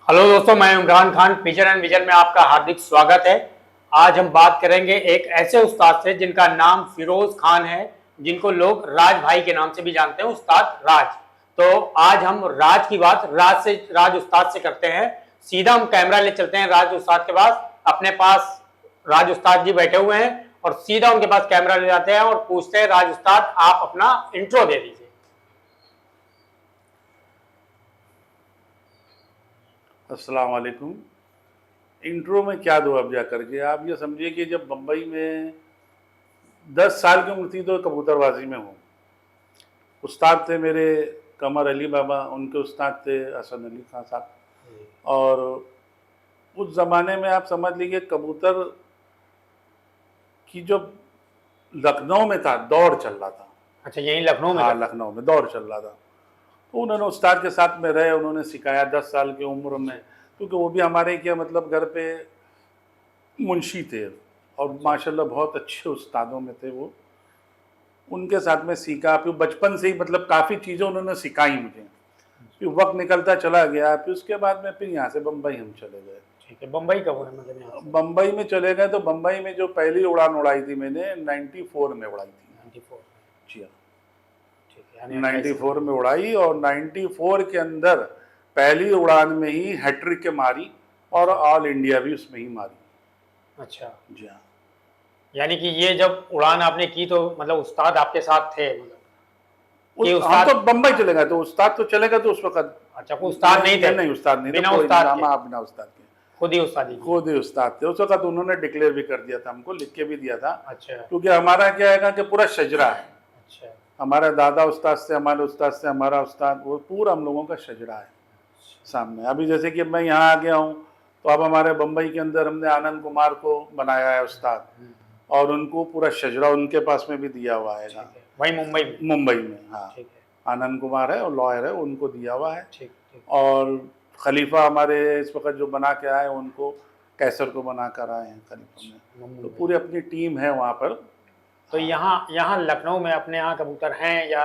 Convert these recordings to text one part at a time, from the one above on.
Hello दोस्तों, मैं Imran Khan pigeon and vision में आपका हार्दिक स्वागत है। आज हम बात करेंगे एक ऐसे उस्ताद से जिनका नाम फिरोज खान है, जिनको लोग राज भाई के नाम से भी जानते हैं, उस्ताद राज। तो आज हम राज की बात राज उस्ताद से करते हैं। सीधा हम कैमरा ले चलते हैं राज उस्ताद के पास। अपने पास राज उस्ताद जी बैठे हुए हैं और सीधा उनके पास कैमरा ले जाते हैं और पूछते हैं, राज उस्ताद आप अपना इंट्रो दे दीजिए। अस्सलाम वालेकुम। इंट्रो में क्या दो अब जा करके, आप ये समझिए कि जब बम्बई में 10 साल की उम्र थी तो कबूतरबाजी में हूँ। उस्ताद थे मेरे कमर अली बाबा, उनके उस्ताद थे हसन अली खान साहब। और उस ज़माने में आप समझ लीजिए कबूतर की जो लखनऊ में था दौड़ चल रहा था। अच्छा, यही लखनऊ में? हाँ, लखनऊ में दौड़ चल रहा था। तो उन्होंने उस्ताद के साथ में रहे, उन्होंने सिखाया 10 साल की उम्र में, क्योंकि वो भी हमारे क्या मतलब घर पे मुंशी थे और माशाल्लाह बहुत अच्छे उस्तादों में थे वो। उनके साथ में सीखा, फिर बचपन से ही मतलब काफ़ी चीज़ें उन्होंने सिखाई मुझे। फिर वक्त निकलता चला गया, फिर उसके बाद में फिर यहाँ से बम्बई हम चले गए। ठीक है, बम्बई कब हुआ मतलब यहाँ से? बम्बई में चले गए तो बम्बई में जो पहली उड़ान उड़ाई थी मैंने 94 में उड़ाई थी। 94? जी हाँ, ठीक है, 94 में उड़ाई और 94 के अंदर पहली उड़ान में ही हैट्रिक के मारी और ऑल इंडिया भी उसमें ही मारी। अच्छा, जी हाँ। यानी कि ये जब उड़ान आपने की तो मतलब उस्ताद आपके साथ थे मतलब कि हम उस्ताद? तो बम्बई चले गए तो उस्ताद तो चले गए तो उस वक्त। अच्छा, कोई उस्ताद नहीं थे? नहीं, उस्ताद नहीं, बिना तो कोई उस्ताद नहीं, के? हाँ, बिना उस्ताद के खुद ही उस्तादी की? खुद ही उस्ताद थे। उस वक्त उन्होंने डिक्लेयर भी कर दिया था, हमको लिख के भी दिया था। अच्छा क्योंकि हमारा क्या है कि पूरा शजरा है। अच्छा हमारा दादा उस्ताद से, हमारे उस्ताद से, हमारा उस्ताद, वो पूरा हम लोगों का शजरा है सामने। अभी जैसे कि मैं यहाँ आ गया हूँ तो अब हमारे बम्बई के अंदर हमने आनंद कुमार को बनाया है उस्ताद, और उनको पूरा शजरा उनके पास में भी दिया हुआ है। ठीक है, वही मुंबई में? मुंबई में, हाँ। ठीक है, आनंद कुमार है और लॉयर है, उनको दिया हुआ है। ठीक ठीक। और खलीफा हमारे इस वक्त जो बना के आए, उनको कैसर को बना कर आए हैं खलीफा में। तो पूरी अपनी टीम है वहाँ पर। तो यहाँ लखनऊ में अपने यहाँ कबूतर हैं या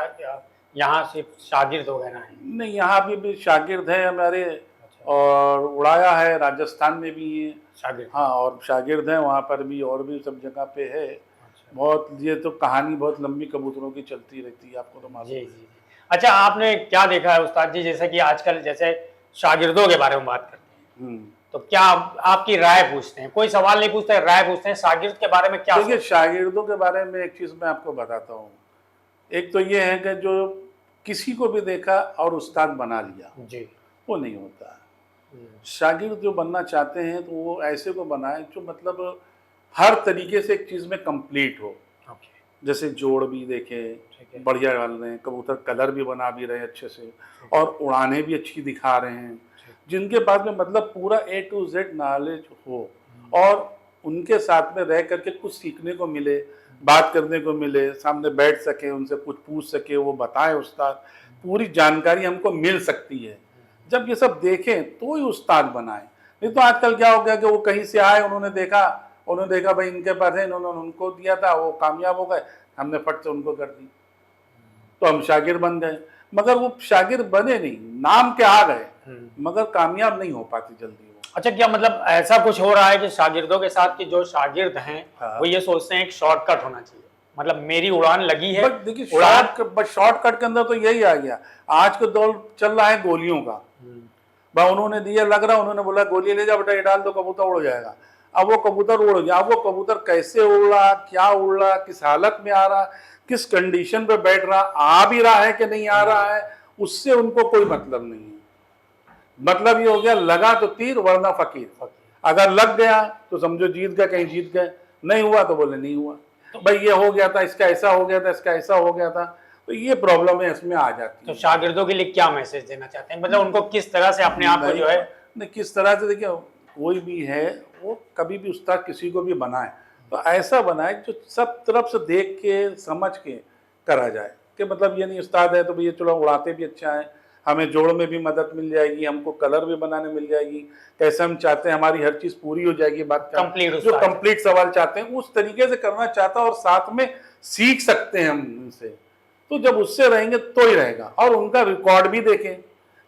यहाँ सिर्फ शागिर्द वगैरह हैं? नहीं, यहाँ भी शागिर्द हैं हमारे। अच्छा, और उड़ाया है, राजस्थान में भी है शागिर्द? हाँ, और शागिर्द हैं वहाँ पर भी, और भी सब जगह पे है। अच्छा, बहुत, ये तो कहानी बहुत लंबी कबूतरों की चलती रहती है, आपको तो जी मालूम जी है। जी। अच्छा, आपने क्या देखा है उस्ताद जी, जैसे कि आजकल जैसे शागिर्दों के बारे में बात करते हैं, तो क्या आपकी राय पूछते हैं? कोई सवाल नहीं पूछते, राय पूछते हैं, शागिर्द के बारे में क्या? देखिए, शागिर्दों के बारे में एक चीज़ मैं आपको बताता हूँ। एक तो ये है कि जो किसी को भी देखा और उस्ताद बना लिया, जी। वो नहीं होता। शागिर्द जो बनना चाहते हैं तो वो ऐसे को बनाए जो मतलब हर तरीके से एक चीज़ में कंप्लीट हो। ओके, जैसे जोड़ भी देखें, बढ़िया डाल रहे हैं, कबूतर कलर भी बना भी रहे हैं अच्छे से, और उड़ाने भी अच्छी दिखा रहे हैं, जिनके पास में मतलब पूरा A to Z नॉलेज हो, और उनके साथ में रह करके कुछ सीखने को मिले, बात करने को मिले, सामने बैठ सके, उनसे कुछ पूछ सके, वो बताएं उस्ताद, पूरी जानकारी हमको मिल सकती है। जब ये सब देखें तो ही उस्ताद बनाएं। नहीं तो आजकल क्या हो गया कि वो कहीं से आए, उन्होंने देखा भाई इनके पास है, इन्होंने उनको दिया था, वो कामयाब हो गए, हमने फट से उनको कर दी, तो हम शागिर्द बन गए। मगर वो शागिर्द बने नहीं, नाम के आ गए, मगर कामयाब नहीं हो पाती जल्दी वो। अच्छा, क्या मतलब ऐसा कुछ हो रहा है कि शागिर्दों के साथ कि जो शागिर्द हैं हाँ। वो ये सोचते हैं एक शॉर्टकट होना चाहिए, मतलब मेरी उड़ान लगी है? बट देखिए, शॉर्टकट के अंदर तो यही आ गया। आज का दौर चल रहा है गोलियों का। भाई उन्होंने दिया, लग रहा, उन्होंने बोला गोली ले जा बेटा, ये डाल दो, कबूतर उड़ जाएगा। अब वो कबूतर उड़ गया, अब वो कबूतर कैसे उड़ रहा, क्या उड़ रहा, किस हालत में आ रहा, किस कंडीशन पे बैठ रहा, आ भी रहा है कि नहीं आ रहा है, उससे उनको कोई मतलब नहीं है। मतलब ये हो गया, लगा तो तीर वरना फकीर। अगर लग गया तो समझो जीत गए, कहीं जीत गए, नहीं हुआ तो बोले नहीं हुआ, तो भाई ये हो गया था, इसका ऐसा हो गया था, इसका ऐसा हो गया था। तो ये प्रॉब्लम है, इसमें आ जाती है। तो शागिर्दों के लिए क्या मैसेज देना चाहते हैं, मतलब उनको किस तरह से अपने आप को जो है? नहीं, किस तरह से, देखिए कोई भी है, वो कभी भी उस्ताद किसी को भी बनाए तो ऐसा बनाए जो सब तरफ से देख के समझ के करा जाए, कि मतलब ये नहीं उस्ताद है तो भैया चलो उड़ाते भी अच्छा है, हमें जोड़ में भी मदद मिल जाएगी, हमको कलर भी बनाने मिल जाएगी, कैसे हम चाहते हैं हमारी हर चीज़ पूरी हो जाएगी, बात कंप्लीट, जो कंप्लीट सवाल चाहते हैं उस तरीके से करना चाहता है, और साथ में सीख सकते हैं हम उनसे। तो जब उससे रहेंगे तो ही रहेगा। और उनका रिकॉर्ड भी देखें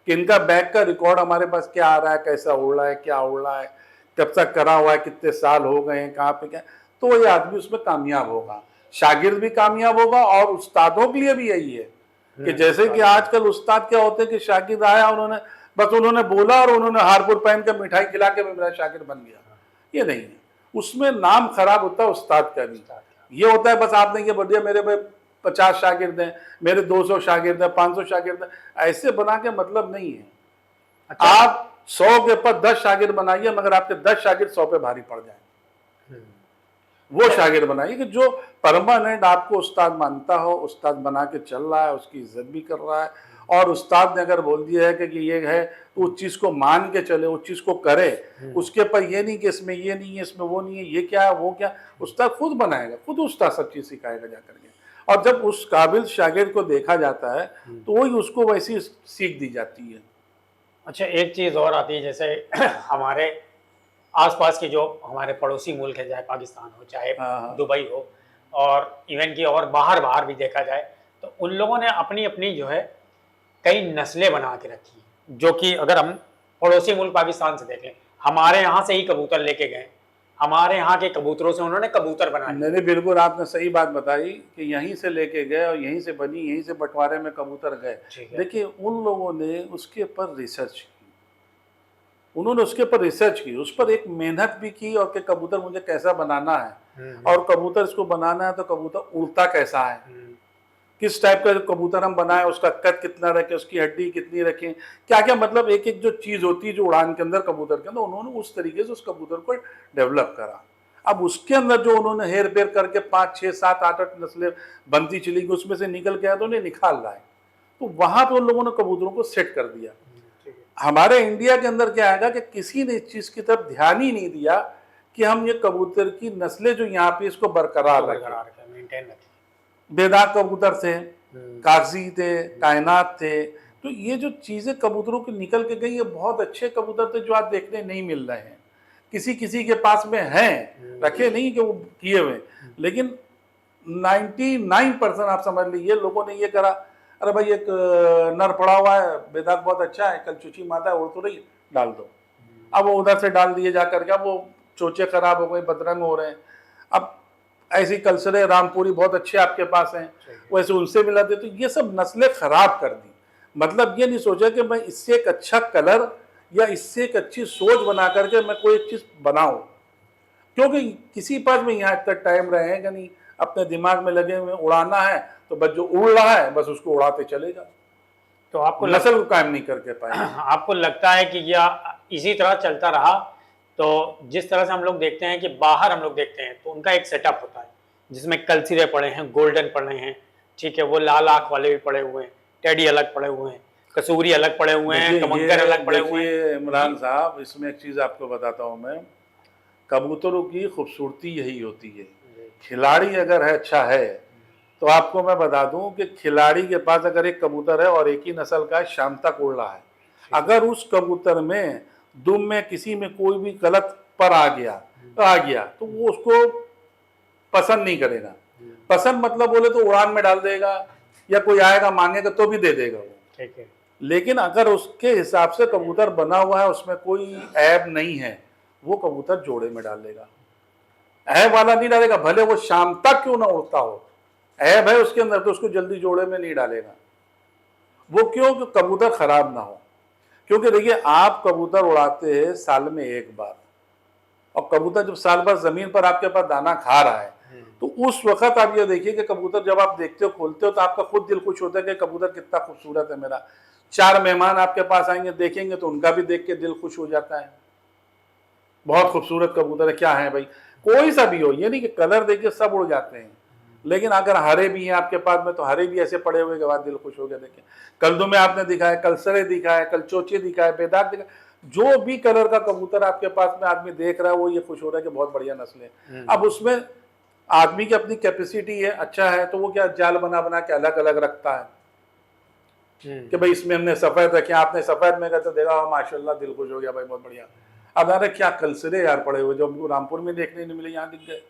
कि इनका बैक का रिकॉर्ड हमारे पास क्या आ रहा है, कैसा उड़ रहा है, क्या उड़ रहा है, कब तक करा हुआ है, कितने साल हो गए हैं, कहाँ पे क्या, तो ये आदमी उसमें कामयाब होगा, शागिर्द भी कामयाब होगा। और उस्तादों के लिए भी यही है कि जैसे कि आजकल उस्ताद क्या होते हैं कि शागिर्द आया, उन्होंने बोला और उन्होंने हारपुर पहन के मिठाई खिला के मेरा शागिर्द बन गया, ये नहीं है। उसमें नाम खराब होता है उस्ताद का भी। ये होता है बस आपने ये बोल दिया मेरे पे 50 शागिर्द हैं, मेरे 200 शागिर्द हैं, 500 शागिर्द हैं, ऐसे बना के मतलब नहीं है। अच्छा। आप 100 के ऊपर 10 शागिर्द बनाइए, मगर आपके 10 शागिर्द 100 पे भारी पड़ जाए। वो शागिर्द बनाइए कि जो परमानेंट आपको उस्ताद मानता हो, उस्ताद बना के चल रहा है, उसकी इज्जत भी कर रहा है, और उस्ताद ने अगर बोल दिया है कि ये है तो उस चीज को मान के चले, उस चीज को करे, उसके पर ये नहीं कि इसमें ये नहीं है, इसमें वो नहीं है, ये क्या है, वो क्या, उस्ताद खुद बनाएगा, खुद उस्ताद सब चीज सिखाएगा जाकर के। और जब उस काबिल शागिर्द को देखा जाता है तो वही उसको वैसी सीख दी जाती है। अच्छा, एक चीज़ और आती है, जैसे हमारे आसपास के जो हमारे पड़ोसी मुल्क है, चाहे पाकिस्तान हो चाहे दुबई हो, और इवन की और बाहर भी देखा जाए, तो उन लोगों ने अपनी अपनी जो है कई नस्लें बना के रखी हैं, जो कि अगर हम पड़ोसी मुल्क पाकिस्तान से देखें, हमारे यहाँ से ही कबूतर लेके गए, हमारे यहाँ के कबूतरों से उन्होंने कबूतर बनाए। नहीं, बिल्कुल आपने सही बात बताई कि यहीं से लेके गए और यहीं से बनी, यहीं से बंटवारे में कबूतर गए। देखिए उन लोगों ने उसके ऊपर रिसर्च की, उन्होंने उसके ऊपर रिसर्च की, उस पर एक मेहनत भी की, और कि कबूतर मुझे कैसा बनाना है, और कबूतर इसको बनाना है तो कबूतर उड़ता कैसा है, किस टाइप का कबूतर हम बनाएं, उसका कद कितना रखें, उसकी हड्डी कितनी रखें, क्या क्या, मतलब एक एक जो चीज होती है जो उड़ान के अंदर कबूतर के अंदर, उन्होंने उस तरीके से उस कबूतर को डेवलप करा। अब उसके अंदर जो उन्होंने हेर फेर करके 5, 6, 7, 8 नस्लें बनती चली गई, उसमें से निकल के आया तो उन्हें निकाल लाए, तो वहां पर उन लोगों ने कबूतरों को सेट कर दिया। हमारे इंडिया के अंदर क्या आएगा कि किसी ने इस चीज की तरफ ध्यान ही नहीं दिया कि हम ये कबूतर की नस्लें जो यहाँ पे इसको बरकरार रखें। बेदाग कबूतर थे, कागजी थे, कायनात थे, तो ये जो चीजें कबूतरों की निकल के गई, ये बहुत अच्छे कबूतर थे जो आज देखने नहीं मिल रहे हैं। किसी किसी के पास में हैं, रखे नहीं कि वो किए हुए, लेकिन 99% आप समझ लीजिए लोगों ने ये करा, अरे भाई एक नर पड़ा हुआ है, बेदाग बहुत अच्छा है, कल चूची माता है, उड़ तो रही, डाल दो। अब वो उधर से डाल दिए जाकर के, अब वो चोचे खराब हो गए, बदरंग हो रहे हैं। अब ऐसी कलसरे रामपुरी बहुत अच्छे आपके पास हैं, वैसे उनसे मिला दे, तो ये सब नस्लें खराब कर दी। मतलब ये नहीं सोचा कि मैं इससे एक अच्छा कलर या इससे एक अच्छी सोच बना करके मैं कोई एक चीज बनाऊं, क्योंकि किसी पास में यहाँ तक टाइम रहेगा नहीं, अपने दिमाग में लगे हुए उड़ाना है, तो बस जो उड़ रहा है बस उसको उड़ाते चलेगा, तो आपको नस्ल को कायम नहीं करके पाए। आपको लगता है कि यह इसी तरह चलता रहा तो जिस तरह से हम लोग देखते हैं कि बाहर हम लोग देखते हैं तो उनका एक सेटअप होता है जिसमें कलसिरे पड़े हैं, गोल्डन पड़े हैं, ठीक है, वो लाल आंख वाले भी पड़े हुए हैं, टेडी अलग पड़े हुए हैं, कसूरी अलग पड़े हुए हैं, कमंगर अलग पड़े हुए हैं। इमरान साहब, इसमें एक चीज आपको बताता हूँ मैं, कबूतरों की खूबसूरती यही होती है, खिलाड़ी अगर है अच्छा है तो आपको मैं बता दूं कि खिलाड़ी के पास अगर एक कबूतर है और एक ही नस्ल का है, शाम तक उड़ रहा है, अगर उस कबूतर में दुम में किसी में कोई भी गलत पर आ गया तो वो उसको पसंद नहीं करेगा। पसंद मतलब बोले तो उड़ान में डाल देगा, या कोई आएगा मांगेगा तो भी दे देगा वो, ठीक है। लेकिन अगर उसके हिसाब से कबूतर बना हुआ है, उसमें कोई ऐब नहीं है, वो कबूतर जोड़े में डाल देगा, ऐब वाला नहीं डालेगा, भले वो शाम तक क्यों ना उड़ता हो, ऐब है उसके अंदर तो उसको जल्दी जोड़े में नहीं डालेगा। वो क्यों? कि कबूतर खराब ना हो। क्योंकि देखिए आप कबूतर उड़ाते हैं साल में एक बार, और कबूतर जब साल भर जमीन पर आपके पास दाना खा रहा है तो उस वक्त आप ये देखिए कि कबूतर जब आप देखते हो, खोलते हो, तो आपका खुद दिल खुश होता है कि कबूतर कितना खूबसूरत है मेरा। 4 मेहमान आपके पास आएंगे, देखेंगे तो उनका भी देख के दिल खुश हो जाता है, बहुत खूबसूरत कबूतर है, क्या है भाई, कोई सा भी हो, ये नहीं कि कलर देखिए सब उड़ जाते हैं, लेकिन अगर हरे भी हैं आपके पास में तो हरे भी ऐसे पड़े हुए के बाद दिल खुश हो गया। देखिए कलदू में आपने दिखाया, कलसरे दिखाया, कल चोचे दिखाए, बेदाग दिखाए, जो भी कलर का कबूतर आपके पास में आदमी देख रहा है वो ये खुश हो रहा है कि बहुत बढ़िया नस्ल है। अब उसमें आदमी की अपनी कैपेसिटी है, अच्छा है, तो वो क्या जाल बना बना के अलग अलग रखता है कि भाई इसमें हमने सफेद रखे, आपने सफेद में कहते देखा माशाल्लाह दिल खुश हो गया भाई, बहुत बढ़िया। अब अरे क्या कलसरे यार पड़े हुए जो हमको रामपुर में देखने नहीं मिले, यहाँ दिख गए।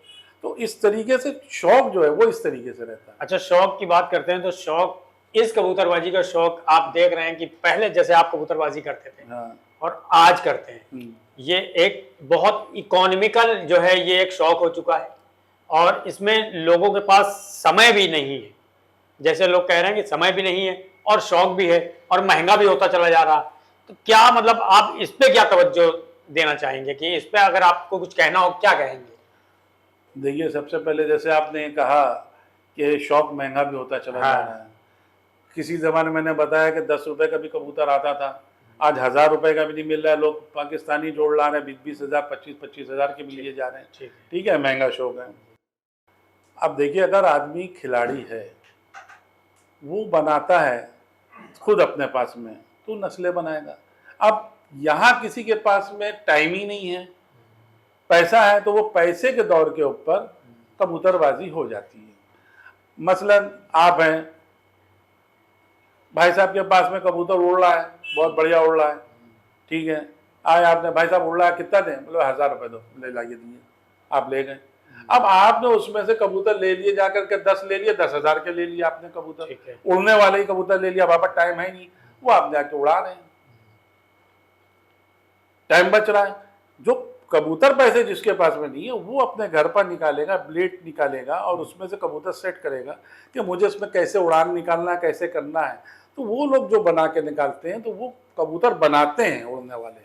तो इस तरीके से शौक जो है वो इस तरीके से रहता है। अच्छा, शौक की बात करते हैं तो शौक इस कबूतरबाजी का शौक आप देख रहे हैं कि पहले जैसे आप कबूतरबाजी करते थे हाँ। और आज करते हैं, ये एक बहुत इकोनॉमिकल जो है ये एक शौक हो चुका है और इसमें लोगों के पास समय भी नहीं है। जैसे लोग कह रहे हैं कि समय भी नहीं है और शौक भी है और महंगा भी होता चला जा रहा। तो क्या मतलब आप इस पे क्या तवज्जो देना चाहेंगे कि इस पे अगर आपको कुछ कहना हो क्या कहेंगे? देखिए, सबसे पहले जैसे आपने कहा कि शौक महंगा भी होता चला जा रहा है। किसी ज़माने मैंने बताया कि 10 रुपए का भी कबूतर आता था, आज 1000 रुपए का भी नहीं मिल रहा है। लोग पाकिस्तानी जोड़ ला रहे हैं, 20-20 हज़ार, 25-25 हज़ार के भी लिए जा रहे हैं। ठीक है, महंगा शौक है। अब देखिए, अगर आदमी खिलाड़ी है, वो बनाता है खुद अपने पास में, तो नस्लें बनाएगा। अब यहाँ किसी के पास में टाइम ही नहीं है, पैसा है, तो वो पैसे के दौर के ऊपर कबूतरबाजी हो जाती है। मसलन आप हैं, भाई साहब के पास में कबूतर उड़ रहा है, बहुत बढ़िया उड़ रहा है, ठीक है, आए आपने, भाई साहब उड़ रहा है, कितना दें? बोले 1000 रुपये दो, ले लाइए, दिए, आप ले गए। अब आपने उसमें से कबूतर ले लिए, जाकर के 10 ले लिए, 10,000 के ले लिए आपने कबूतर, उड़ने वाले ही कबूतर ले लिया, बाबा टाइम है नहीं, वो आप जाके उड़ा रहे हैं, टाइम बच रहा है। जो कबूतर पैसे जिसके पास में नहीं है, वो अपने घर पर निकालेगा, ब्लेड निकालेगा और उसमें से कबूतर सेट करेगा कि मुझे इसमें कैसे उड़ान निकालना है, कैसे करना है। तो वो लोग जो बना के निकालते हैं, तो वो कबूतर बनाते हैं उड़ने वाले,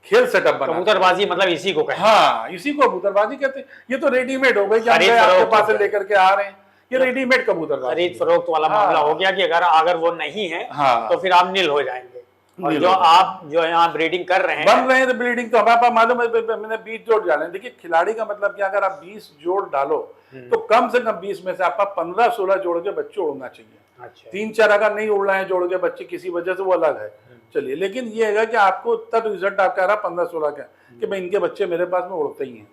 खेल सेटअप बनाते हैं। कबूतरबाजी मतलब इसी को कहते हैं। हाँ, इसी को कबूतरबाजी कहते हैं। ये तो रेडीमेड हो गई कि आपके पास से लेकर के आ रहे हैं, ये रेडीमेड कबूतरबाजी, खरीद फरोख्त वाला मामला हो गया कि अगर वो नहीं है तो फिर आप नील हो जाएंगे। और जो आप जो यहाँ ब्रीडिंग कर रहे हैं, बन रहे हैं, तो ब्रीडिंग तो हमारे पास मालूम है, मैंने 20 जोड़ डाले। देखिए, खिलाड़ी का मतलब क्या, अगर आप 20 जोड़ डालो तो कम से कम 20 में से आपका 15-16 जोड़ के बच्चे उड़ना चाहिए। अच्छा। 3-4 अगर नहीं उड़ रहे हैं जोड़ के बच्चे किसी वजह से, वो अलग है, चलिए। लेकिन ये है कि आपको तब रिजल्ट आपका रहा 15-16 का कि भाई इनके बच्चे मेरे पास में उड़ते ही हैं।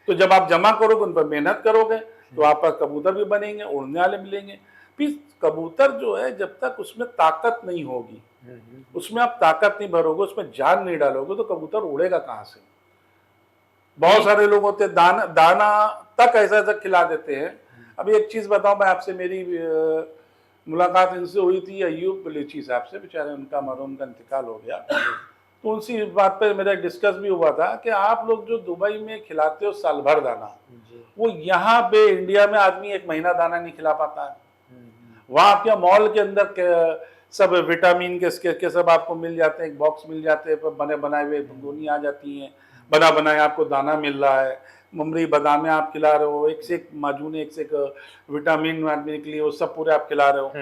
तो जब आप जमा करोगे, उन पर मेहनत करोगे, तो आपका कबूतर भी बनेंगे, उड़ने वाले मिलेंगे। फिर कबूतर जो है, जब तक उसमें ताकत नहीं होगी, उसमें आप ताकत नहीं भरोगे, उसमें जान नहीं डालोगे, तो कबूतर उड़ेगा कहाँ से? बहुत सारे लोग होते हैं दाना तक ऐसा खिला देते हैं। अभी एक चीज बताऊं मैं आपसे, मेरी मुलाकात इनसे हुई थी, अयूब बलूची साहब से, बेचारे उनका मरहूम का इंतकाल हो गया। तो उनसे इस बात पे मेरा डिस्कस भी हुआ था कि आप लोग जो दुबई में खिलाते हो साल भर दाना, वो यहाँ पे इंडिया में आदमी 1 महीना दाना नहीं खिला पाता है। वहाँ आपके मॉल के अंदर सब विटामिन के सब आपको मिल जाते हैं, एक बॉक्स मिल जाते हैं, बने बनाए हुए गोनी आ जाती हैं, बना बनाए आपको दाना मिल रहा है, ममरी बादामें आप खिला रहे हो, एक से एक माजून, एक से एक विटामिन आदमी के लिए, वो सब पूरे आप खिला रहे हो।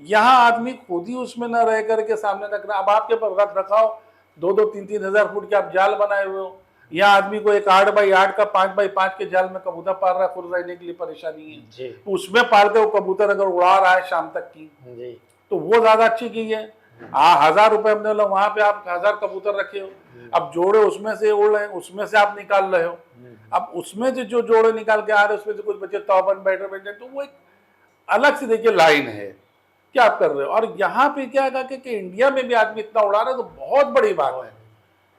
यहाँ आदमी खुद ही उसमें न रह करके सामने रख रहा। अब आपके पास रख रखाओ 2-2, 3-3 हज़ार फुट के आप जाल बनाए हुए हो, यहाँ आदमी को एक 8x8 का 5x5 के जाल में कबूतर पाल रहा है, खुद रहने के लिए परेशानी है। उसमें पालते हो कबूतर अगर उड़ा रहा है शाम तक की, तो वो ज्यादा अच्छी की है। 1000 रुपए हमने बोला, वहां पे आप 1000 कबूतर रखे हो, अब जोड़े उसमें से उड़ रहे हैं, उसमें से आप निकाल रहे हो। अब उसमें से जो जोड़े निकाल के आ रहे हैं, उसमें से कुछ बच्चे तौबन बैठे, तो वो एक अलग से देखिए लाइन है क्या आप कर रहे हो। और यहाँ पे क्या है कि इंडिया में भी आदमी इतना उड़ा रहा है, तो बहुत बड़ी बात है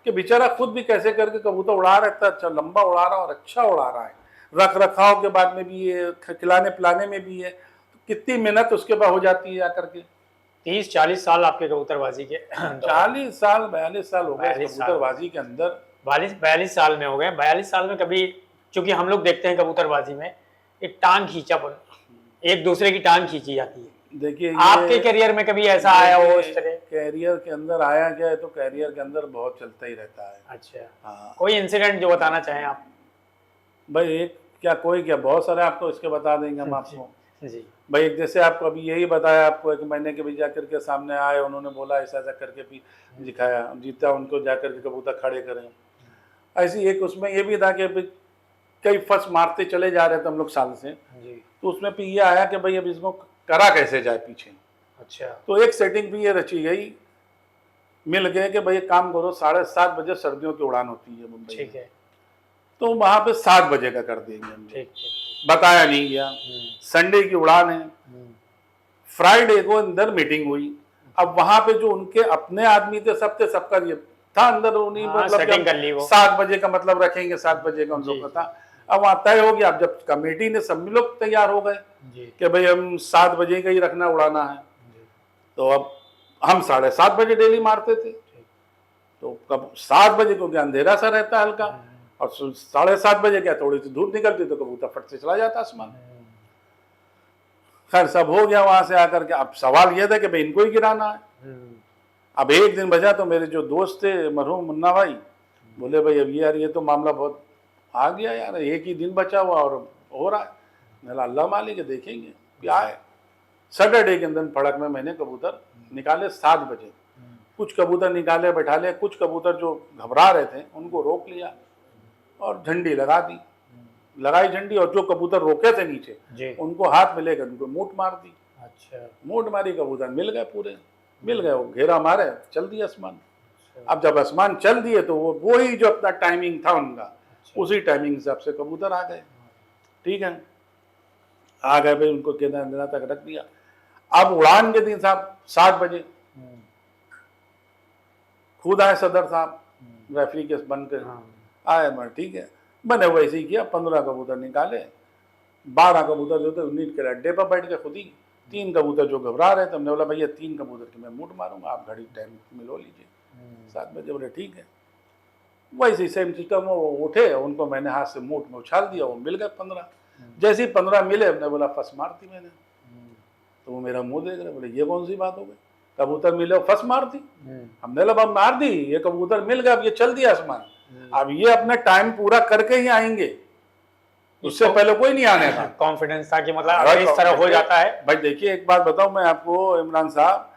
कि बेचारा खुद भी कैसे करके कबूतर उड़ा रहा है, इतना अच्छा लंबा उड़ा रहा है और अच्छा उड़ा रहा है, रख रखाव के बाद में भी है, खिलाने पिलाने में भी है, तो कितनी मेहनत उसके बाद हो जाती है आकर के। 30-40 साल आपके कबूतरबाजी के 40 साल 42 साल हो गए कबूतरबाजी के अंदर। 42 साल में हो गए। 42 साल में कभी, चूंकि हम लोग देखते हैं कबूतरबाजी में एक टांग खींचापन, एक दूसरे की टांग खींची जाती है। देखिए, आपके करियर में कभी ऐसा आया हो इस तरह? कैरियर के अंदर आया क्या है, तो कैरियर के अंदर बहुत चलता ही रहता है। अच्छा, हाँ। कोई इंसिडेंट जो बताना चाहें आप? भाई एक क्या, कोई क्या, बहुत सारे आपको इसके बता देंगे हम आपको जी। भाई एक जैसे आपको अभी यही बताया, आपको 1 महीने के भी जाकर के सामने आए, उन्होंने बोला ऐसा ऐसा करके भी दिखाया, जीता उनको जाकर के कबूतर खड़े करें। ऐसी एक उसमें ये भी था कि कई फर्स्ट मारते चले जा रहे थे हम लोग साल से, तो उसमें भी ये आया कि भाई अब इसको करा कैसे जाए पीछे। अच्छा। तो एक सेटिंग भी ये रची गई, मिल गए कि भाई एक काम करो, 7:30 बजे सर्दियों की उड़ान होती है मुंबई। ठीक है। तो वहां पे 7 बजे का कर देंगे हम। ठीक। बताया नहीं गया, संडे की उड़ान है, फ्राइडे को अंदर मीटिंग हुई। अब वहां पे जो उनके अपने आदमी थे, सब थे, सबका ये था अंदर, उन्हीं मतलब 7 बजे का मतलब रखेंगे, 7 बजे का उन लोग का था। अब वहां तय हो गया, अब जब कमेटी ने सब लोग तैयार हो गए कि भाई हम 7 बजे का ही रखना, उड़ाना है, तो अब हम 7:30 बजे डेली मारते थे, तो कब 7 बजे को क्या अंधेरा सा रहता है हल्का, और 7:30 बजे क्या थोड़ी सी धूप निकलती तो कबूतर फट से चला जाता आसमान। खैर सब हो गया वहां से आकर के। अब सवाल यह था कि भाई इनको ही गिराना है। अब एक दिन बजा तो मेरे जो दोस्त थे मरहूम मुन्ना भाई बोले भाई अब यार ये तो मामला बहुत आ गया यार, एक ही दिन बचा हुआ और हो रहा है। मैंने अल्लाह मालिक है देखेंगे क्या है। सैटरडे के दिन फड़क में मैंने कबूतर निकाले 7 बजे। कुछ कबूतर निकाले बैठा ले, कुछ कबूतर जो घबरा रहे थे उनको रोक लिया और झंडी लगा दी, लगाई झंडी, और जो कबूतर रोके थे नीचे उनको हाथ में लेकर उनको मूठ मार दी। अच्छा, मूठ मारी, कबूतर मिल गए, पूरे मिल गए, वो घेरा मारे, चल दिया आसमान। अब जब आसमान चल दिए तो वो ही जो अपना टाइमिंग था उनका, उसी टाइमिंग हिसाब से कबूतर आ गए। ठीक है, आ गए भाई, उनको केदारनाथ तक रख दिया। अब उड़ान के दिन साहब 7 बजे खुद आए सदर साहब, रेफरी के बनकर आए। मैं ठीक है, मैंने वैसे ही किया, 15 कबूतर निकाले, 12 कबूतर जो थे नीट के अड्डे पर बैठ के खुद ही, 3 कबूतर जो घबरा रहे थे, हमने बोला भैया 3 कबूतर की मैं मूठ मारूंगा, आप घड़ी टाइम मिलो लीजिए। 7 बजे बोले ठीक है। वैसे ही सेम सिस्टम, वो उठे, उनको मैंने हाथ से मूठ में उछाल दिया, वो मिल गए 15। जैसे ही 15 मिले, हमने बोला फंस मार दी मैंने। तो वो मेरा मुंह देख रहे, बोले ये कौन सी बात हो गई, कबूतर मिले फंस मार दी। हमने बोला अब मार दी, ये कबूतर मिल गया, अब ये चल दिया आसमान, अब ये अपना टाइम पूरा करके ही आएंगे, उससे पहले कोई नहीं आने का। कॉन्फिडेंस था कि मतलब इस तरह हो जाता है। भाई देखिए एक बात बताऊं मैं आपको इमरान साहब,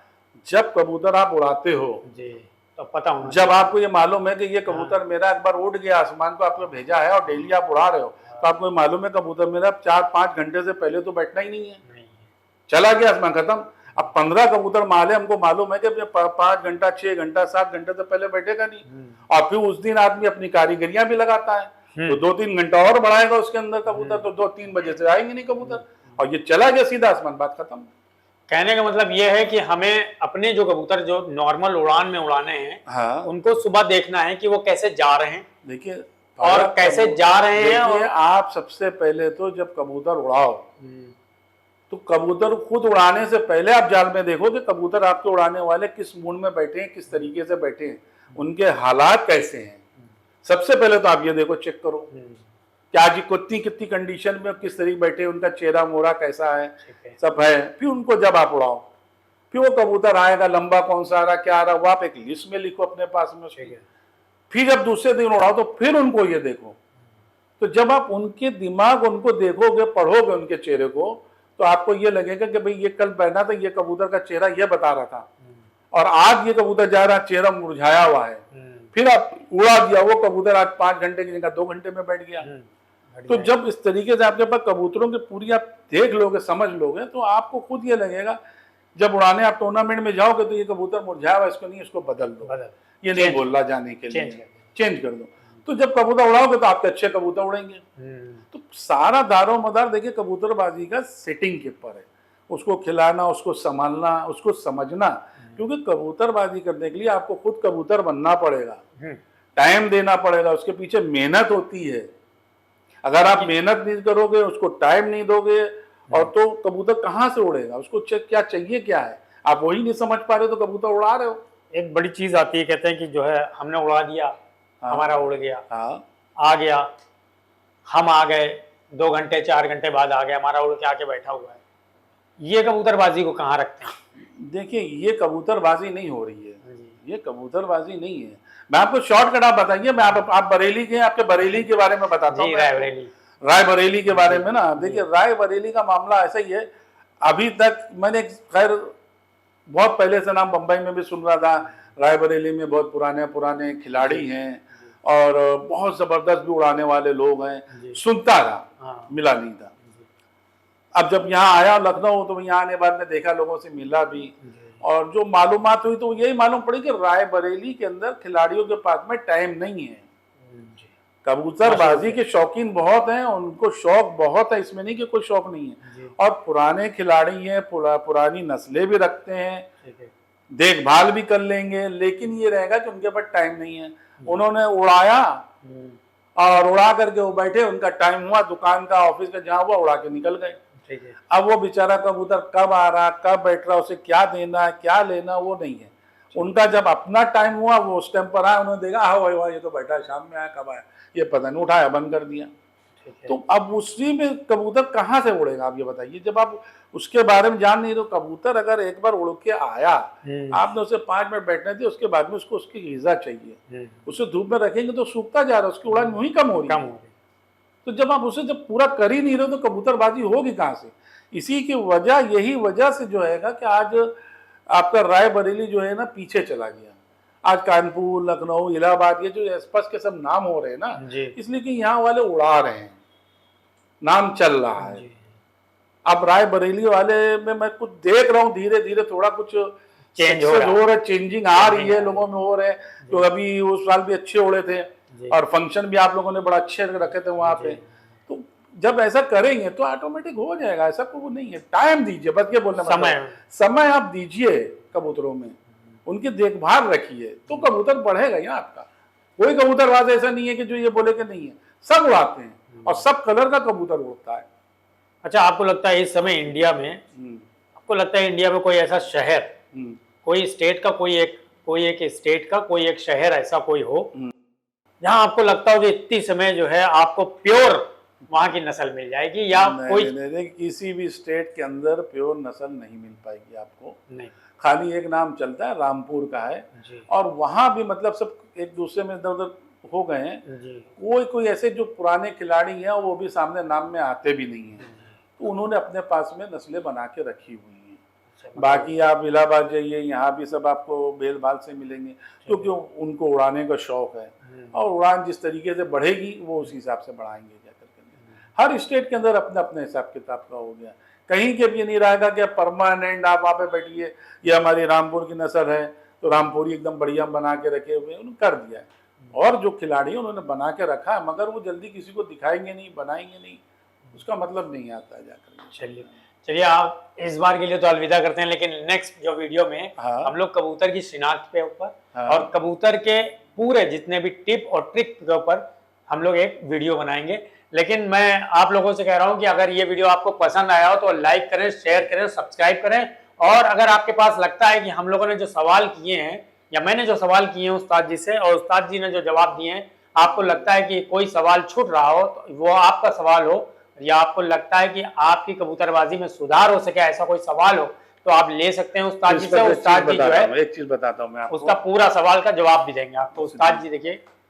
जब कबूतर आप उड़ाते हो जी तो पता होना, जब आपको ये मालूम है कि ये कबूतर मेरा एक बार उड़ गया आसमान को, आपको भेजा है और डेली आप उड़ा रहे हो, तो आपको मालूम है कबूतर मेरा 4-5 घंटे से पहले तो बैठना ही नहीं है, चला गया आसमान, खत्म। अब 15 कबूतर माले, हमको मालूम है कि 5 घंटा 6 घंटा 7 घंटे से पहले बैठेगा नहीं, और फिर उस दिन आदमी अपनी कारीगरियां भी लगाता है, तो 2-3 घंटा और बढ़ाएगा उसके अंदर कबूतर, तो 2-3 बजे से आएंगे नहीं कबूतर, और ये चला गया सीधा आसमान, बात खत्म। कहने का मतलब ये है कि हमें अपने जो कबूतर जो नॉर्मल उड़ान में उड़ाने हैं, हाँ, उनको सुबह देखना है कि वो कैसे जा रहे हैं, देखिए और कैसे जा रहे हैं। और आप सबसे पहले तो जब कबूतर उड़ाओ तो कबूतर खुद उड़ाने से पहले आप जाल में देखो कि कबूतर आपके उड़ाने वाले किस मूड में बैठे हैं, किस तरीके से बैठे हैं, उनके हालात कैसे हैं। सबसे पहले तो आप ये देखो, चेक करो कि आज कितनी कंडीशन में किस तरीके बैठे, उनका चेहरा मोड़ा कैसा है, सब है। फिर उनको जब आप उड़ाओ, फिर वो कबूतर आएगा, लंबा कौन सा आ रहा, क्या आ रहा, वो आप एक लिस्ट में लिखो अपने पास में। फिर जब दूसरे दिन उड़ाओ तो फिर उनको ये देखो। तो जब आप उनके दिमाग उनको देखोगे, पढ़ोगे उनके चेहरे को, तो आपको ये लगेगा कि भाई ये कल बैठा था, ये कबूतर का चेहरा ये बता रहा था, और आज ये कबूतर जा रहा, चेहरा मुरझाया हुआ है। फिर आप उड़ा दिया, वो कबूतर आज 5 घंटे की जगह 2 घंटे में बैठ गया। तो जब इस तरीके से आपके पास कबूतरों की पूरी आप देख लोगे, समझ लोगे, तो आपको खुद ये लगेगा, जब उड़ाने आप टूर्नामेंट में जाओगे तो ये कबूतर मुरझाया हुआ, इसको नहीं, इसको बदल दो, ये नहीं बोल रहा जाने के लिए, चेंज कर दो। तो जब कबूतर उड़ाओगे तो आपके अच्छे कबूतर उड़ेंगे। तो सारा दारो मदार देखिए कबूतरबाजी का सेटिंग के ऊपर है, उसको खिलाना, उसको संभालना, उसको समझना, क्योंकि कबूतरबाजी करने के लिए आपको खुद कबूतर बनना पड़ेगा, टाइम देना पड़ेगा, उसके पीछे मेहनत होती है। अगर आप मेहनत नहीं करोगे, उसको टाइम नहीं दोगे, और तो कबूतर कहाँ से उड़ेगा, उसको क्या चाहिए, क्या है, आप वही नहीं समझ पा रहे हो तो कबूतर उड़ा रहे हो। एक बड़ी चीज आती है, कहते हैं कि जो है हमने उड़ा दिया, हमारा उड़ गया, आ गया, हम आ गए, 2 घंटे 4 घंटे बाद आ गया, हमारा उड़ के आके बैठा हुआ है। ये कबूतरबाजी को कहाँ रखते हैं? देखिए ये कबूतरबाजी नहीं हो रही है, ये कबूतरबाजी नहीं है। मैं आपको शॉर्टकट आप बताइए, मैं आप बरेली के, आपके बरेली के बारे में बताता हूँ, रायबरेली के बारे में ना। देखिए रायबरेली का मामला ऐसा ही है, अभी तक मैंने खैर बहुत पहले से नाम बम्बई में भी सुन रहा था, रायबरेली में बहुत पुराने खिलाड़ी हैं और बहुत जबरदस्त भी उड़ाने वाले लोग हैं, सुनता था, मिला नहीं था। अब जब यहाँ आया लखनऊ तो यहाँ आने बाद में देखा, लोगों से मिला भी, और जो मालूमात हुई तो यही मालूम पड़ी कि रायबरेली के अंदर खिलाड़ियों के पास में टाइम नहीं है। कबूतरबाजी के शौकीन बहुत हैं, उनको शौक बहुत है, इसमें नहीं कि कोई शौक नहीं है, और पुराने खिलाड़ी हैं, पुरानी नस्लें भी रखते हैं, देखभाल भी कर लेंगे, लेकिन ये रहेगा कि उनके पास टाइम नहीं है। उन्होंने उड़ाया और उड़ा करके वो बैठे, उनका टाइम हुआ, दुकान का ऑफिस का जहाँ हुआ, उड़ा के निकल गए। ठीक है। अब वो बेचारा कबूतर कब आ रहा, कब बैठ रहा, उसे क्या देना है, क्या लेना, वो नहीं है। उनका जब अपना टाइम हुआ वो उस टाइम पर आया, उन्होंने देखा हाँ भाई ये तो बैठा है, शाम में आया, कब आया ये पता नहीं, उठाया बंद कर दिया। तो अब उसी में कबूतर कहाँ से उड़ेगा आप ये बताइए, जब आप उसके बारे में जान नहीं रहे। कबूतर अगर एक बार उड़ के आया, आपने उसे 5 मिनट बैठने दिया, उसके बाद में उसको उसकी ग़िज़ा चाहिए, उसे धूप में रखेंगे तो सूखता जा रहा है, उसकी उड़ान वहीं कम हो रही है। तो जब आप उसे जब पूरा कर ही नहीं रहे तो कबूतरबाजी होगी कहाँ से। इसी की वजह, यही वजह से जो है कि आज आपका रायबरेली जो है ना पीछे चला गया। आज कानपुर, लखनऊ, इलाहाबाद, ये जो आसपास के सब नाम हो रहे हैं ना, इसलिए कि यहाँ वाले उड़ा रहे हैं, नाम चल रहा है। अब रायबरेली वाले में मैं कुछ देख रहा हूँ, धीरे धीरे थोड़ा कुछ चेंज हो रहा है, चेंजिंग आ रही है, लोगों में हो रहे हैं। तो अभी उस साल भी अच्छे उड़े थे और फंक्शन भी आप लोगों ने बड़ा अच्छे रखे थे वहाँ पे। तो जब ऐसा करेंगे तो ऑटोमेटिक हो जाएगा, ऐसा कोई नहीं है। टाइम दीजिए, बस ये बोलना, समय आप दीजिए कबूतरों में, उनकी देखभाल रखिए तो कबूतर बढ़ेगा ही ना आपका। कोई कबूतरबाज ऐसा नहीं है कि जो ये बोले कि नहीं है, सब उड़ाते हैं और सब कलर का कबूतर उड़ता है। अच्छा, आपको लगता है इस समय इंडिया में, आपको लगता है इंडिया में कोई ऐसा शहर, कोई स्टेट का कोई एक स्टेट का कोई एक शहर ऐसा कोई हो जहां आपको लगता हो कि इतनी समय जो है आपको प्योर वहां की नस्ल मिल जाएगी, या नहीं, किसी भी स्टेट के अंदर प्योर नस्ल नहीं मिल पाएगी आपको। नहीं, खाली एक नाम चलता है, रामपुर का है, और वहां भी मतलब सब एक दूसरे में इधर उधर हो गए हैं। कोई ऐसे जो पुराने खिलाड़ी हैं वो भी सामने नाम में आते भी नहीं है, तो उन्होंने अपने पास में नस्लें बना के रखी हुई हैं। बाकी आप इलाहाबाद जाइए, यहाँ भी सब आपको बेल बाल से मिलेंगे, क्योंकि उनको उड़ाने का शौक है, और उड़ान जिस तरीके से बढ़ेगी वो उस हिसाब से बढ़ाएंगे जाकर के। हर स्टेट के अंदर अपने अपने हिसाब किताब का हो गया। कहीं के भी नहीं रहेगा कि परमानेंट आप वहाँ पे बैठिए, ये हमारी रामपुर की नस्ल है तो रामपुरी एकदम बढ़िया बना के रखे हुए, उन्होंने कर दिया है। और जो खिलाड़ी उन्होंने बना के रखा है, मगर वो जल्दी किसी को दिखाएंगे नहीं, बनाएंगे नहीं, उसका मतलब नहीं आता है जाकर। चलिए आप इस बार के लिए तो अलविदा करते हैं, लेकिन नेक्स्ट जो वीडियो में हम लोग कबूतर की शिनाख्त पे ऊपर और कबूतर के पूरे जितने भी टिप और ट्रिक के ऊपर हम लोग एक वीडियो बनाएंगे। लेकिन मैं आप लोगों से कह रहा हूं कि अगर ये वीडियो आपको पसंद आया हो तो लाइक करें, शेयर करें, सब्सक्राइब करें। और अगर आपके पास लगता है कि हम लोगों ने जो सवाल किए हैं या मैंने जो सवाल किए हैं उस्ताद जी से, और उस्ताद जी ने जो जवाब दिए हैं, आपको लगता है कि कोई सवाल छूट रहा हो तो वो आपका सवाल हो, या आपको लगता है कि आपकी कबूतरबाजी में सुधार हो सके, ऐसा कोई सवाल हो, तो आप ले सकते हैं उस्ताद जी से। उस्ताद जी जो है, एक चीज बताता हूं मैं आपको, उसका पूरा सवाल का जवाब भी देंगे आप। तो उस्ताद जी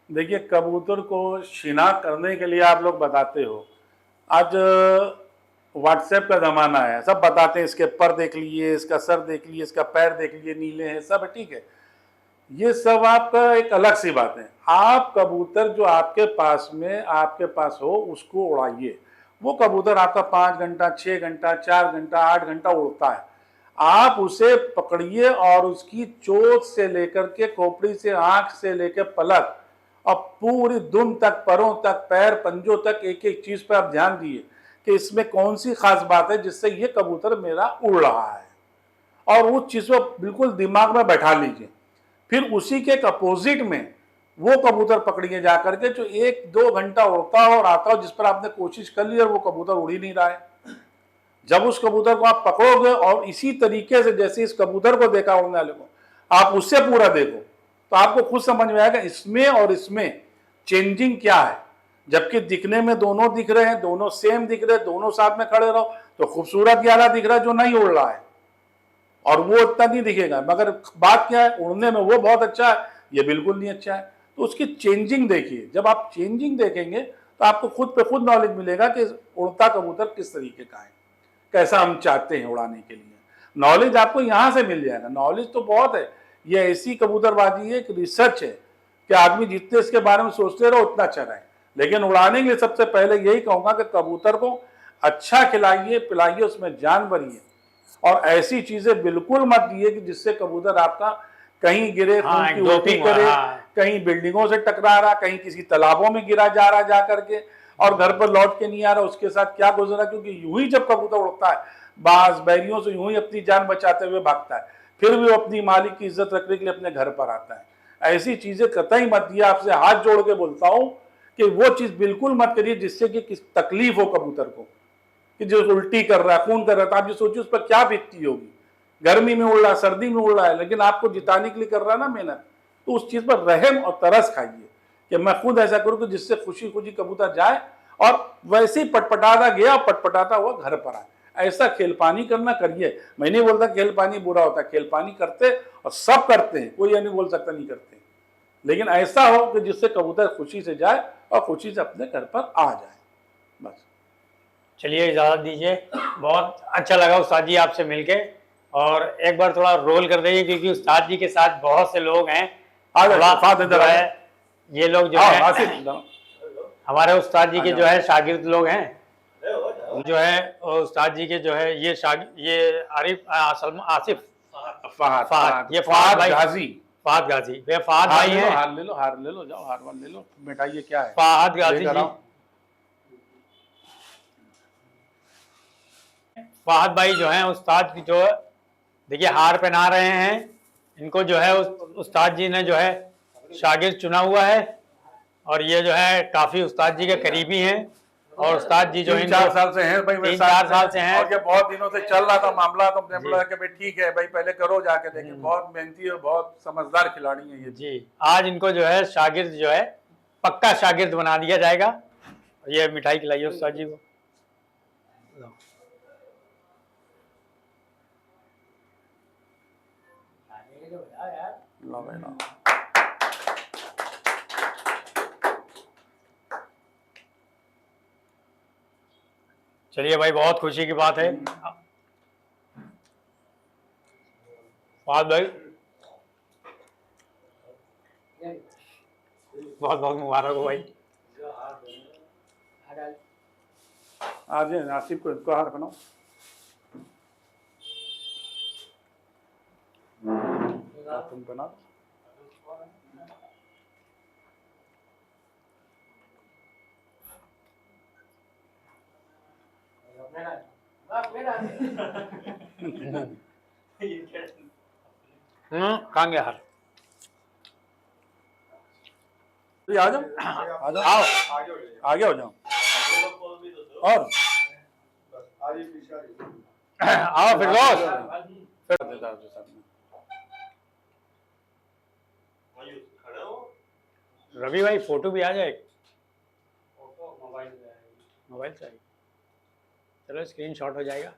देखिए कबूतर को शिनाख्त करने के लिए आप लोग बताते हो, आज व्हाट्सएप का ज़माना है, सब बताते हैं, इसके पर देख लीजिए, इसका सर देख लीजिए, इसका पैर देख लीजिए, नीले हैं, सब ठीक है। ये सब आपका एक अलग सी बात है। आप कबूतर जो आपके पास में आपके पास हो उसको उड़ाइए। वो कबूतर आपका 5 घंटा, 6 घंटा, 4 घंटा, 8 घंटा उड़ता है। आप उसे पकड़िए और उसकी चोंच से लेकर के खोपड़ी से, आंख से लेकर पलक और पूरी दुम तक, परों तक, पैर, पंजों तक, एक एक चीज पर आप ध्यान दिए कि इसमें कौन सी खास बात है जिससे ये कबूतर मेरा उड़ रहा है, और उस चीज को बिल्कुल दिमाग में बैठा लीजिए। फिर उसी के अपोजिट में वो कबूतर पकड़िए जाकर के जो 1-2 घंटा उड़ता हो और आता हो, जिस पर आपने कोशिश कर ली और वो कबूतर उड़ ही नहीं रहा है। जब उस कबूतर को आप पकड़ोगे और इसी तरीके से जैसे इस कबूतर को देखा उड़ने वाले को आप उससे पूरा देखो, तो आपको खुद समझ में आएगा इसमें और इसमें चेंजिंग क्या है। जबकि दिखने में दोनों दिख रहे हैं, दोनों सेम दिख रहे हैं, दोनों साथ में खड़े रहो तो खूबसूरत वाला दिख रहा है जो नहीं उड़ रहा है, और वो इतना नहीं दिखेगा। मगर बात क्या है, उड़ने में वो बहुत अच्छा है, ये बिल्कुल नहीं अच्छा है। तो उसकी चेंजिंग देखिए। जब आप चेंजिंग देखेंगे तो आपको खुद पे खुद नॉलेज मिलेगा कि उड़ता कबूतर किस तरीके का है, कैसा हम चाहते हैं उड़ाने के लिए। नॉलेज आपको यहाँ से मिल जाएगा। नॉलेज तो बहुत है, ये ऐसी कबूतरबाजी है, एक रिसर्च है कि आदमी जितने इसके बारे में सोचते रहो उतना अच्छा रहे। लेकिन उड़ाने के लिए सबसे पहले यही कहूँगा कि कबूतर को अच्छा खिलाइए, पिलाइए, उसमें जान भरिए, और ऐसी चीजें बिल्कुल मत दिए कि जिससे कबूतर आपका कहीं गिरे, खून की उल्टी करे, कहीं बिल्डिंगों से टकरा रहा, कहीं किसी तालाबों में गिरा जा रहा जा करके, और घर पर लौट के नहीं आ रहा, उसके साथ क्या गुजरा। क्योंकि यूं ही जब कबूतर उड़ता है, बाज बैरियों से यूं ही अपनी जान बचाते हुए भागता है, फिर भी वो अपनी मालिक की इज्जत रखने के लिए अपने घर पर आता है। ऐसी चीजें कतई मत दिए। आपसे हाथ जोड़ के बोलता हूं कि वो चीज बिल्कुल मत करिए जिससे कि किस तकलीफ हो कबूतर को। कि जो उल्टी कर रहा है, खून कर रहा है, तो आप ये सोचिए उस पर क्या बीतती होगी। गर्मी में उड़ रहा है, सर्दी में उड़ रहा है, लेकिन आपको जिताने के लिए कर रहा है ना मेहनत, तो उस चीज पर रहम और तरस खाइए कि मैं खुद ऐसा करूं कि जिससे खुशी खुशी कबूतर जाए और वैसे ही पटपटाता गया और पटपटाता हुआ घर पर आए। ऐसा खेल पानी करना करिए। मैं नहीं बोलता खेल पानी बुरा होता, खेल पानी करते और सब करते हैं, कोई ये नहीं बोल सकता नहीं करते, लेकिन ऐसा हो कि जिससे कबूतर खुशी से जाए और खुशी से अपने घर पर आ जाए। बस चलिए इजाज़त दीजिए, बहुत अच्छा लगा उस्ताद जी आपसे मिलके। और एक बार थोड़ा रोल कर दीजिए, क्योंकि उस्ताद जी के साथ बहुत से लोग हैं। जो है ये लोग जो है हमारे उस्ताद जी के जो है शागिर्द लोग हैं, जो है उस्ताद जी के जो है ये आसिफ फहद, ये फहद भाई गाजी, फहद गाजी, वे फहद भाई हैं। हार ले लो, जाओ हार वार ले लो, मिठाई क्या है, फहद गाजी जी, फहद भाई जो हैं उस्ताद की जो देखिए हार पहना रहे हैं इनको, जो है उस्ताद जी ने जो है शागिर्द चुना हुआ है, और ये जो है काफी उस्ताद जी के करीबी हैं। और उस्ताद जी जो 3-4 साल से हैं भाई, 3-4 साल से हैं, और ये बहुत दिनों से चल रहा था मामला, तो हमने बोला कि भाई ठीक है भाई पहले करो जाके, लेकिन बहुत मेहनती और बहुत समझदार खिलाड़ी हैं ये जी। आज इनको जो है शागिर्द जो है पक्का शागिर्द बना दिया जाएगा। ये मिठाई खिलाइए उस्ताद जी को। लो भाई लो। चलिए भाई, बहुत खुशी की बात है। फहद भाई बहुत बहुत मुबारक हो भाई। आज आसिफ को इनको हार बनाओ। तुम बना कहाँ गया हार? आ जाओ, आ जाओ, आगे हो जाओ, और आओ फिर रोज। रवि भाई फोटो भी आ जाए, मोबाइल चाहिए, चलो स्क्रीनशॉट हो जाएगा।